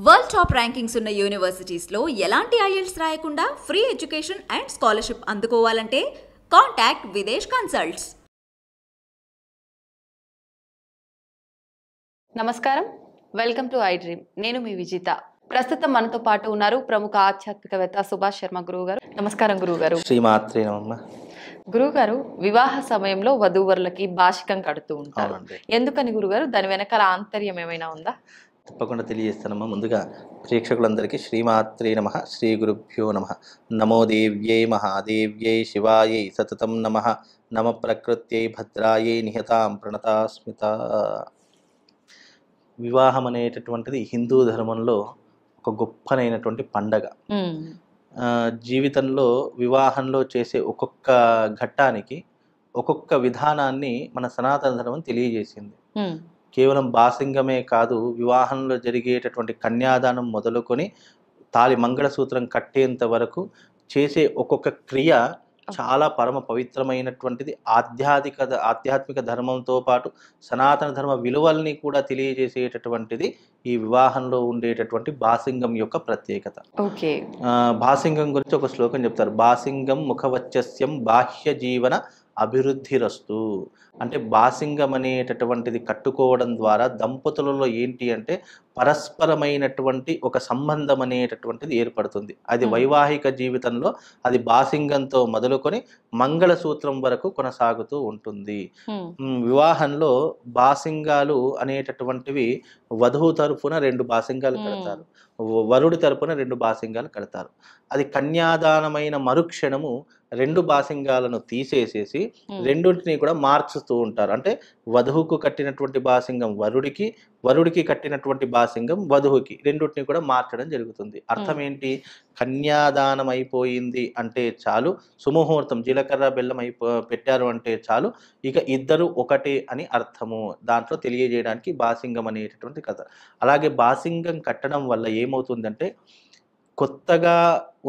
World top rankings ఉన్న యూనివర్సిటీస్లో ఎలాంటి IELTS రాయకుండా ఫ్రీ ఎడ్యుకేషన్ అండ్ స్కాలర్షిప్ అందుకోవాలంటే కాంటాక్ట్ విదేశ్ కన్సల్ట్స్. నమస్కారం, వెల్కమ్ టు ఐ డ్రీమ్. నేను మీ విజిత. ప్రస్తుతం మనతో పాటు ఉన్నారు ప్రముఖ ఆధ్యాత్మికవేత్త సుభాష్ శర్మ గురువు గారు. నమస్కారం గురువు గారు. శ్రీమాత్రే నమః. గురువు గారు, వివాహ సమయంలో వధూవరులకి భాషికం కడుతూ ఉంటారు. ఎందుకని గురుగారు? దాని వెనకాల ఆంతర్యం ఏమైనా ఉందా? తప్పకుండా తెలియజేస్తానమ్మా. ముందుగా ప్రేక్షకులందరికీ శ్రీమాత్రే నమః, శ్రీ గురుభ్యో నమః. నమో దేవ్యై మహాదేవ్యై శివాయై సతతం నమః. నమ ప్రకృత్యై భద్రాయై నిహతాం ప్రణతాస్మిత. వివాహం అనేటటువంటిది హిందూ ధర్మంలో ఒక గొప్పనైనటువంటి పండగ. జీవితంలో వివాహంలో చేసే ఒక్కొక్క ఘట్టానికి ఒక్కొక్క విధానాన్ని మన సనాతన ధర్మం తెలియజేసింది. కేవలం బాసింగమే కాదు, వివాహంలో జరిగేటటువంటి కన్యాదానం మొదలుకొని తాలి మంగళసూత్రం కట్టేంత వరకు చేసే ఒక్కొక్క క్రియ చాలా పరమ పవిత్రమైనటువంటిది. ఆధ్యాత్మిక ధర్మంతో పాటు సనాతన ధర్మ విలువల్ని కూడా తెలియజేసేటటువంటిది ఈ వివాహంలో ఉండేటటువంటి బాసింగం యొక్క ప్రత్యేకత. బాసింగం గురించి ఒక శ్లోకం చెప్తారు. బాసింగం ముఖవచ్చస్యం బాహ్య జీవన అభివృద్ధిరస్తు. అంటే బాసింగం అనేటటువంటిది కట్టుకోవడం ద్వారా దంపతులలో ఏంటి అంటే పరస్పరమైనటువంటి ఒక సంబంధం అనేటటువంటిది ఏర్పడుతుంది. అది వైవాహిక జీవితంలో అది బాసింగంతో మొదలుకొని మంగళసూత్రం వరకు కొనసాగుతూ ఉంటుంది. వివాహంలో బాసింగాలు అనేటటువంటివి వధువు తరపున 2 బాసింగాలు కడతారు, వరుడి తరపున 2 బాసింగాలు కడతారు. అది కన్యాదానమైన మరుక్షణము 2 బాసింగాలను తీసేసేసి రెండింటిని కూడా మార్చుతూ ఉంటారు. అంటే వధువుకు కట్టినటువంటి బాసింగం వరుడికి, వరుడికి కట్టినటువంటి బాసింగం వధువుకి, రెండింటిని కూడా మార్చడం జరుగుతుంది. అర్థం ఏంటి? కన్యాదానం అయిపోయింది అంటే చాలు, సుముహూర్తం జీలకర్ర బెల్లం పెట్టారు అంటే చాలు, ఇక ఇద్దరు ఒకటే అని అర్థము. దాంట్లో తెలియజేయడానికి బాసింగం అనేటటువంటి కథ. అలాగే బాసింగం కట్టడం వల్ల ఏమవుతుందంటే కొత్తగా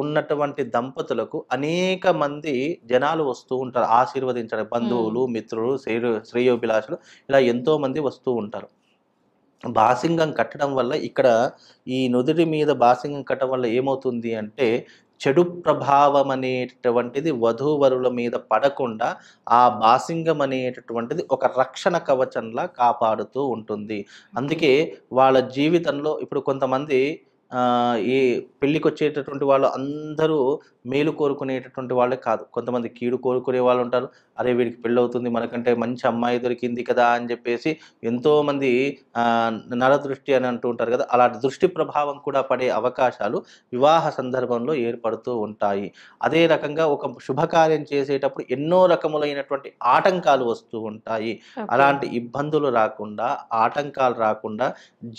ఉన్నటువంటి దంపతులకు అనేక మంది జనాలు వస్తూ ఉంటారు ఆశీర్వదించడం. బంధువులు, మిత్రులు, శ్రేయోభిలాషులు ఇలా ఎంతో మంది వస్తూ ఉంటారు. బాసింగం కట్టడం వల్ల ఇక్కడ ఈ నుదుటి మీద బాసింగం కట్టడం వల్ల ఏమవుతుంది అంటే చెడు ప్రభావం అనేటటువంటిది వధూవరుల మీద పడకుండా ఆ బాసింగం అనేటటువంటిది ఒక రక్షణ కవచంలా కాపాడుతూ ఉంటుంది. అందుకే వాళ్ళ జీవితంలో ఇప్పుడు కొంతమంది ఈ పెళ్ళికి వచ్చేటటువంటి వాళ్ళు అందరూ మేలు కోరుకునేటటువంటి వాళ్ళే కాదు. కొంతమంది కీడు కోరుకునే వాళ్ళు ఉంటారు. అరే వీడికి పెళ్ళి అవుతుంది, మనకంటే మంచి అమ్మాయి దొరికింది కదా అని చెప్పేసి ఎంతోమంది నరదృష్టి అని అంటూ ఉంటారు కదా, అలాంటి దృష్టి ప్రభావం కూడా పడే అవకాశాలు వివాహ సందర్భంలో ఏర్పడుతూ ఉంటాయి. అదే రకంగా ఒక శుభకార్యం చేసేటప్పుడు ఎన్నో రకములైనటువంటి ఆటంకాలు వస్తూ ఉంటాయి. అలాంటి ఇబ్బందులు రాకుండా, ఆటంకాలు రాకుండా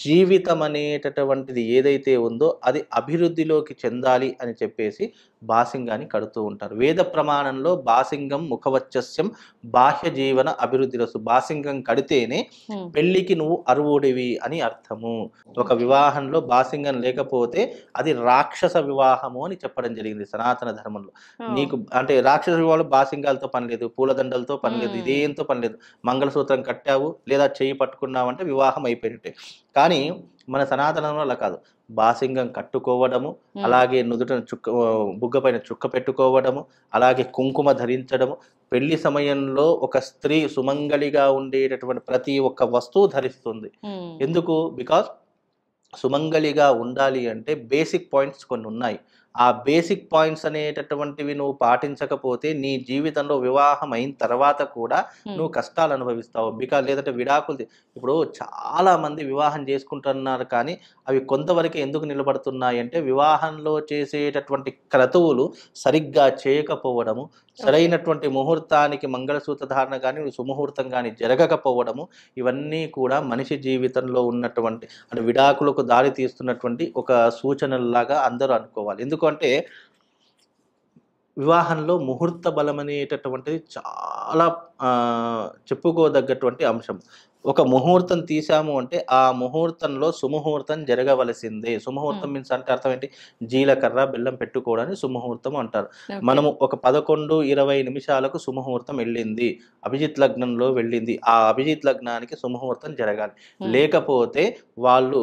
జీవితం అనేటటువంటిది ఏదైతే ఉందో అది అభివృద్ధిలోకి చెందాలి అని చెప్పేసి బాసింగాన్ని కడుతూ ఉంటారు. వేద ప్రమాణంలో బాసింగం ముఖవచ్చస్యం బాహ్య జీవన అభివృద్ధిరసు. బాసింగం కడితేనే పెళ్లికి నువ్వు అర్హుడివి అని అర్థము. ఒక వివాహంలో బాసింగం లేకపోతే అది రాక్షస వివాహము అని చెప్పడం జరిగింది సనాతన ధర్మంలో. నీకు అంటే రాక్షస వివాహంలో బాసింగాలతో పని లేదు, పూలదండలతో పని లేదు, ఇదేంతో పని లేదు. మంగళసూత్రం కట్టావు లేదా చెయ్యి పట్టుకున్నావు అంటే వివాహం అయిపోయినట్టే. కానీ మన సనాతనంలో అలా కాదు. బాసింగం కట్టుకోవడము, అలాగే నుదుట బుగ్గ పైన చుక్క పెట్టుకోవడము, అలాగే కుంకుమ ధరించడము. పెళ్లి సమయంలో ఒక స్త్రీ సుమంగళిగా ఉండేటటువంటి ప్రతి ఒక్క వస్తువు ధరిస్తుంది. ఎందుకు? బికాస్ సుమంగళిగా ఉండాలి అంటే బేసిక్ పాయింట్స్ కొన్ని ఉన్నాయి. ఆ బేసిక్ పాయింట్స్ అనేటటువంటివి నువ్వు పాటించకపోతే నీ జీవితంలో వివాహం అయిన తర్వాత కూడా నువ్వు కష్టాలు అనుభవిస్తావు. బికాజ్ లేదంటే విడాకులు. ఇప్పుడు చాలా మంది వివాహం చేసుకుంటున్నారు కానీ అవి కొంతవరకు ఎందుకు నిలబడుతున్నాయి అంటే వివాహంలో చేసేటటువంటి క్రతువులు సరిగ్గా చేయకపోవడము, సరైనటువంటి ముహూర్తానికి మంగళసూత్ర ధారణ కానీ సుముహూర్తం కానీ జరగకపోవడము, ఇవన్నీ కూడా మనిషి జీవితంలో ఉన్నటువంటి అంటే విడాకులకు దారి తీస్తున్నటువంటి ఒక సూచనలాగా అందరూ అనుకోవాలి. ఎందుకంటే వివాహంలో ముహూర్త బలం అనేటటువంటిది చాలా చెప్పుకోదగ్గటువంటి అంశం. ఒక ముహూర్తం తీసాము అంటే ఆ ముహూర్తంలో సుముహూర్తం జరగవలసిందే. సుముహూర్తం మీన్స్ అంటే అర్థం ఏంటి? జీలకర్ర బెల్లం పెట్టుకోవడానికి సుముహూర్తం అంటారు. మనము ఒక 11:20 నిమిషాలకు సుముహూర్తం వెళ్ళింది, అభిజిత్ లగ్నంలో వెళ్ళింది. ఆ అభిజిత్ లగ్నానికి సుముహూర్తం జరగాలి. లేకపోతే వాళ్ళు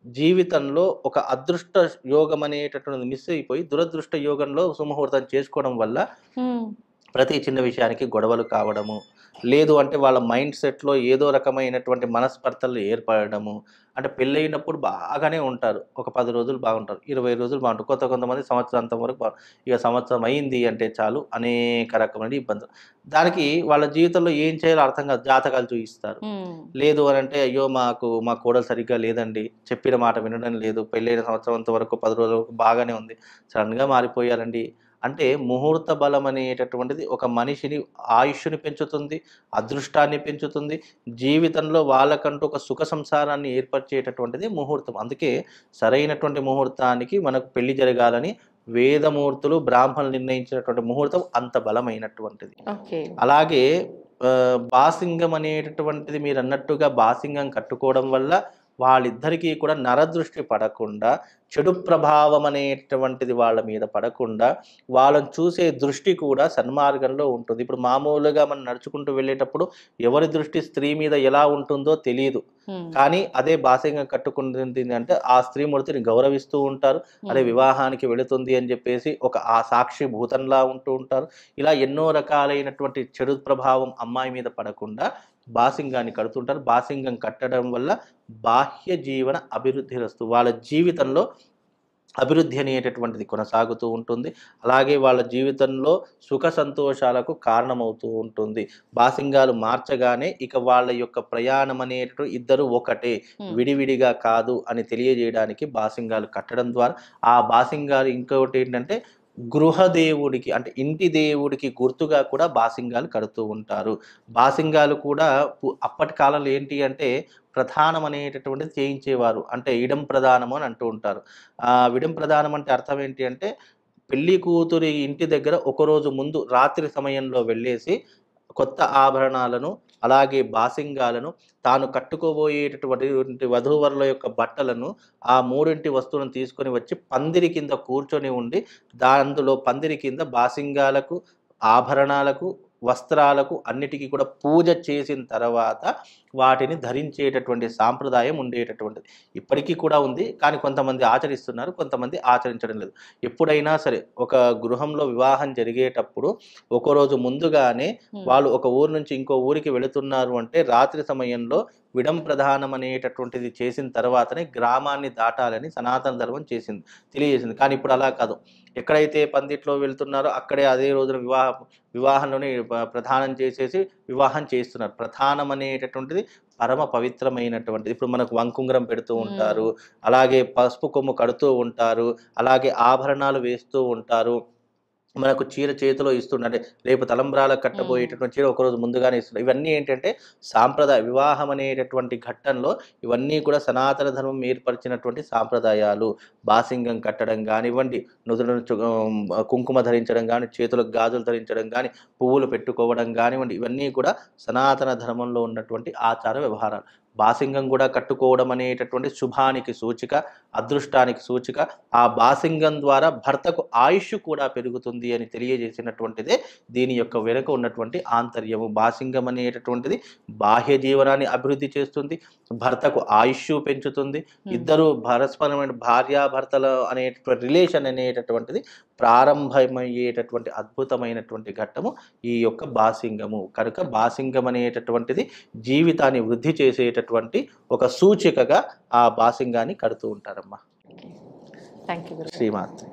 జీవితంలో ఒక అదృష్ట యోగం అనేటటువంటిది మిస్ అయిపోయి దురదృష్ట యోగంలో సుముహూర్తం చేసుకోవడం వల్ల ప్రతి చిన్న విషయానికి గొడవలు కావడము, లేదు అంటే వాళ్ళ మైండ్ సెట్లో ఏదో రకమైనటువంటి మనస్పర్ధలు ఏర్పడము. అంటే పెళ్ళైనప్పుడు బాగానే ఉంటారు, ఒక 10 రోజులు బాగుంటారు, 20 రోజులు బాగుంటారు, కొంతమంది సంవత్సరాంతం వరకు ఇక సంవత్సరం అయింది అంటే చాలు అనేక రకమైన ఇబ్బందులు. దానికి వాళ్ళ జీవితంలో ఏం చేయాలో అర్థం కాదు, జాతకాలు చూయిస్తారు. లేదు అని అంటే అయ్యో మా కోడలు సరిగ్గా లేదండి, చెప్పిన మాట వినడం లేదు, పెళ్ళైన సంవత్సరం వరకు 10 రోజుల వరకు బాగానే ఉంది, సడన్గా మారిపోయారండి అంటే ముహూర్త బలం అనేటటువంటిది ఒక మనిషిని ఆయుష్ని పెంచుతుంది, అదృష్టాన్ని పెంచుతుంది, జీవితంలో వాళ్ళకంటూ ఒక సుఖ సంసారాన్ని ఏర్పరిచేటటువంటిది ముహూర్తం. అందుకే సరైనటువంటి ముహూర్తానికి మనకు పెళ్లి జరగాలని వేదమూర్తులు బ్రాహ్మణులు నిర్ణయించినటువంటి ముహూర్తం అంత బలమైనటువంటిది. అలాగే బాసింగం అనేటటువంటిది మీరు అన్నట్టుగా బాసింగం కట్టుకోవడం వల్ల వాళ్ళిద్దరికీ కూడా నరదృష్టి పడకుండా, చెడు ప్రభావం అనేటువంటిది వాళ్ళ మీద పడకుండా, వాళ్ళని చూసే దృష్టి కూడా సన్మార్గంలో ఉంటుంది. ఇప్పుడు మామూలుగా మనం నడుచుకుంటూ వెళ్ళేటప్పుడు ఎవరి దృష్టి స్త్రీ మీద ఎలా ఉంటుందో తెలియదు, కానీ అదే బాసింగం కట్టుకుంటుంది అంటే ఆ స్త్రీమూర్తిని గౌరవిస్తూ ఉంటారు, అదే వివాహానికి వెళుతుంది అని చెప్పేసి ఒక ఆ సాక్షి భూతంలా ఉంటూ ఉంటారు. ఇలా ఎన్నో రకాలైనటువంటి చెడు ప్రభావం అమ్మాయి మీద పడకుండా బాసింగాన్ని కడుతుంటారు. బాసింగం కట్టడం వల్ల బాహ్య జీవన అభివృద్ధి రస్తు, వాళ్ళ జీవితంలో అభివృద్ధి అనేటటువంటిది కొనసాగుతూ ఉంటుంది. అలాగే వాళ్ళ జీవితంలో సుఖ సంతోషాలకు కారణమవుతూ ఉంటుంది. బాసింగాలు మార్చగానే ఇక వాళ్ళ యొక్క ప్రయాణం అనేటువంటి ఇద్దరు ఒకటే, విడివిడిగా కాదు అని తెలియజేయడానికి బాసింగాలు కట్టడం ద్వారా, ఆ బాసింగాలు ఇంకొకటి ఏంటంటే గృహదేవుడికి అంటే ఇంటి దేవుడికి గుర్తుగా కూడా బాసింగాలు కడుతూ ఉంటారు. బాసింగాలు కూడా అప్పటి కాలంలో ఏంటి అంటే ప్రధానం అనేటటువంటిది చేయించేవారు, అంటే ఇడం ప్రధానము అని అంటూ ఉంటారు. విడం ప్రధానం అంటే అర్థం ఏంటి అంటే పెళ్లి కూతురి ఇంటి దగ్గర ఒకరోజు ముందు రాత్రి సమయంలో వెళ్ళేసి కొత్త ఆభరణాలను అలాగే బాసింగాలను తాను కట్టుకోబోయేటటువంటి వధూవరుల యొక్క బట్టలను ఆ 3 వస్తువులను తీసుకొని వచ్చి పందిరి కింద కూర్చొని ఉండి అందులో పందిరి కింద బాసింగాలకు, ఆభరణాలకు, వస్త్రాలకు అన్నిటికీ కూడా పూజ చేసిన తర్వాత వాటిని ధరించేటటువంటి సాంప్రదాయం ఉండేటటువంటిది. ఇప్పటికీ కూడా ఉంది, కానీ కొంతమంది ఆచరిస్తున్నారు, కొంతమంది ఆచరించడం లేదు. ఎప్పుడైనా సరే ఒక గృహంలో వివాహం జరిగేటప్పుడు ఒకరోజు ముందుగానే వాళ్ళు ఒక ఊరు నుంచి ఇంకో ఊరికి వెళుతున్నారు అంటే రాత్రి సమయంలో విడం ప్రధానం అనేటటువంటిది చేసిన తర్వాతనే గ్రామాన్ని దాటాలని సనాతన ధర్మం తెలియజేసింది. కానీ ఇప్పుడు అలా కాదు, ఎక్కడైతే పందిట్లో వెళ్తున్నారో అక్కడే అదే రోజున వివాహంలోనే ప్రధానం చేసేసి వివాహం చేస్తున్నారు. ప్రధానం అనేటటువంటిది పరమ పవిత్రమైనటువంటిది. ఇప్పుడు మనకు వంకుంగరం పెడుతూ ఉంటారు, అలాగే పసుపు కొమ్ము కడుతూ ఉంటారు, అలాగే ఆభరణాలు వేస్తూ ఉంటారు, మనకు చీర చేతిలో ఇస్తుండే, రేపు తలంబ్రాలకు కట్టబోయేటటువంటి చీర ఒకరోజు ముందుగానే ఇస్తున్నారు. ఇవన్నీ ఏంటంటే సాంప్రదాయ వివాహం అనేటటువంటి ఘట్టంలో ఇవన్నీ కూడా సనాతన ధర్మం ఏర్పరిచినటువంటి సాంప్రదాయాలు. బాసింగం కట్టడం కానివ్వండి, నుదురు కుంకుమ ధరించడం కానీ, చేతులకు గాజులు ధరించడం కానీ, పువ్వులు పెట్టుకోవడం కానివ్వండి, ఇవన్నీ కూడా సనాతన ధర్మంలో ఉన్నటువంటి ఆచార వ్యవహారాలు. బాసింగం కూడా కట్టుకోవడం అనేటటువంటి శుభానికి సూచిక, అదృష్టానికి సూచిక. ఆ బాసింగం ద్వారా భర్తకు ఆయుష్ కూడా పెరుగుతుంది అని తెలియజేసినటువంటిదే దీని యొక్క వెనుక ఉన్నటువంటి ఆంతర్యము. బాసింగం అనేటటువంటిది బాహ్య జీవనాన్ని అభివృద్ధి చేస్తుంది, భర్తకు ఆయుష్ పెంచుతుంది, ఇద్దరు పరస్పరమైన భార్యాభర్తల అనేటటువంటి రిలేషన్ అనేటటువంటిది ప్రారంభమయ్యేటటువంటి అద్భుతమైనటువంటి ఘట్టము ఈ యొక్క బాసింగము. కనుక బాసింగం అనేటటువంటిది జీవితాన్ని వృద్ధి చేసేటటువంటి ఒక సూచికగా ఆ బాసింగాన్ని కడుతూ ఉంటారమ్మా. థ్యాంక్ యూ శ్రీమాత్రి.